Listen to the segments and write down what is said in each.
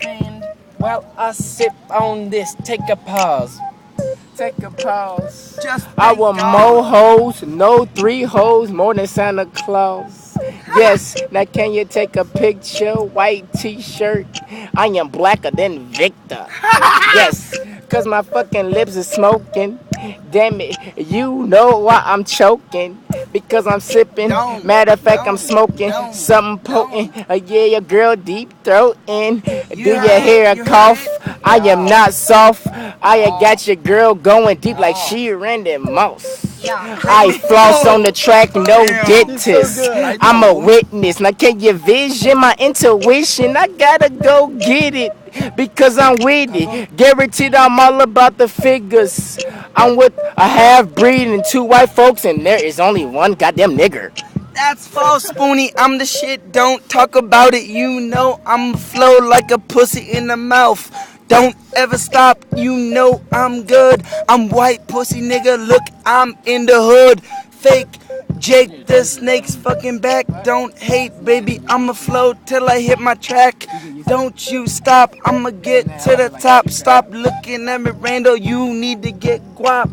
hand while I sip on this. Take a pause. Take a pause. Just I thank want God. more hoes, no 3 hoes, more than Santa Claus. Yes, now can you take a picture? White t-shirt. I am blacker than Victor. Yes, cause my fucking lips are smoking. Damn it, you know why I'm choking. Because I'm sipping. Don't, Matter of fact, I'm don't, smoking don't, something potent. don't. Yeah, your girl deep throating. Do You you heard it? hear a You heard cough? it? I am Yeah. not soft. I Yeah. got your girl going deep like Yeah. she Randy Moss. Yeah. I floss on Oh, the track, no damn. He's so dentist. good. I I'm a know. witness. Now can you vision my intuition? I gotta go get it because I'm with it. Guaranteed I'm all about the figures. I'm with a half breed and 2 white folks, and there is only one goddamn nigger. That's false, Spoonie. I'm the shit. Don't talk about it. You know I'm flow like a pussy in the mouth. Don't ever stop. You know I'm good. I'm white pussy nigga. Look, I'm in the hood. Fake Jake the Snake's fucking back. Don't hate, baby. I'ma flow till I hit my track. Don't you stop. I'ma get to the top. Stop looking at me, Randall. You need to get guap.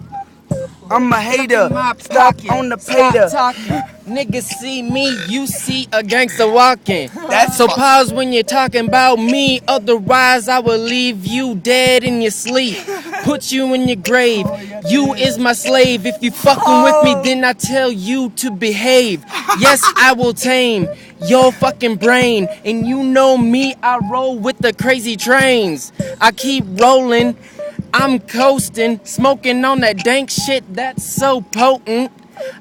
I'm a Look in hater. my Stop pocket. on the Stop pater. talking. Niggas see me, you see a gangster walking. That's So pause when you're talking about me, otherwise I will leave you dead in your sleep. Put you in your grave. You is my slave. If you fucking with me, then I tell you to behave. Yes, I will tame your fucking brain. And you know me, I roll with the crazy trains. I keep rolling. I'm coasting, smoking on that dank shit that's so potent.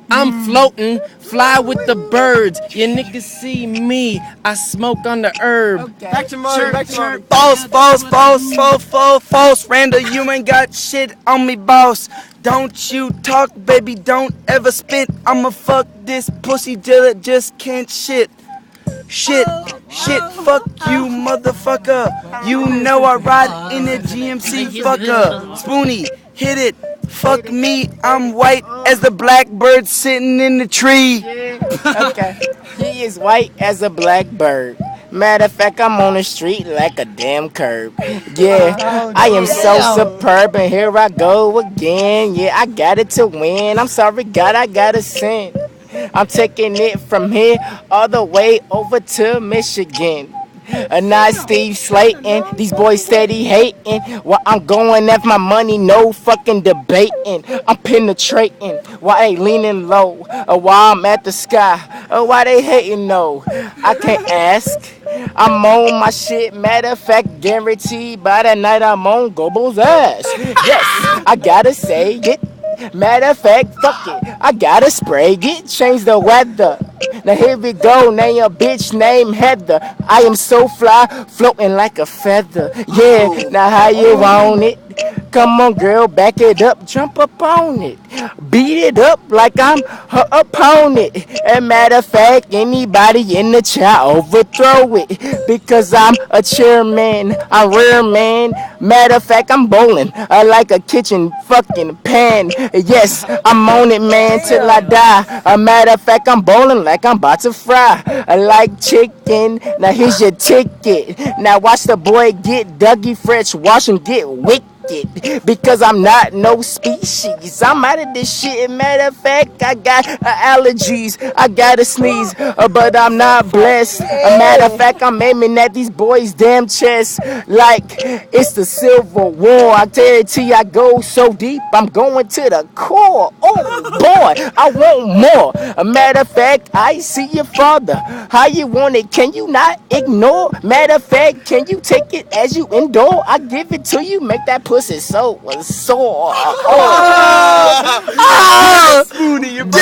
I'm floating, fly with the birds. You niggas see me, I smoke on the herb. Back to Chirp, back to chirp. false, false, false, false, false, false. Randall, you ain't got shit on me, boss. Don't you talk, baby, don't ever spit. I'ma fuck this pussy till it just can't shit. Shit, shit, fuck you, motherfucker. You know I ride in a GMC, fucker. Spoonie, hit it. Fuck me, I'm white as the blackbird sitting in the tree. Okay. He is white as a blackbird. Matter of fact, I'm on the street like a damn curb. Yeah, I am so superb, and here I go again. Yeah, I got it to win. I'm sorry, God, I gotta sin. I'm taking it from here all the way over to Michigan. A nice Steve Slayton. These boys steady hating. While I'm going after my money, no fucking debating. I'm penetrating while they leaning low. While I'm at the sky. Why they hating no? I can't ask. I'm on my shit. Matter of fact, guaranteed by the night I'm on Gobo's ass. Yes, I gotta say it. Matter of fact, fuck it. I gotta spray it, change the weather. Now here we go, name your bitch name Heather. I am so fly, floating like a feather. Yeah, now how you want it? Come on, girl, back it up, jump up on it. Beat it up like I'm her opponent. And matter of fact, anybody in the chat overthrow it. Because I'm a chairman, I'm rare man. Matter of fact, I'm bowling like a kitchen fucking pan. Yes, I'm on it, man, till I die. A matter of fact, I'm bowling like I'm about to fry. I like chicken. Now here's your ticket. Now watch the boy get Dougie Fresh, watch him get wicked. Because I'm not no species. I'm out of this shit. Matter of fact, I got allergies. I gotta sneeze, but I'm not blessed. A matter of fact, I'm aiming at these boys' damn chests like it's the Civil War. I guarantee I go so deep, I'm going to the core. Oh boy, I want more. A matter of fact, I see your father. How you want it? Can you not ignore? Matter of fact, can you take it as you endure? I give it to you, make that pussy so sore. Oh. Ah! Spoonie, you're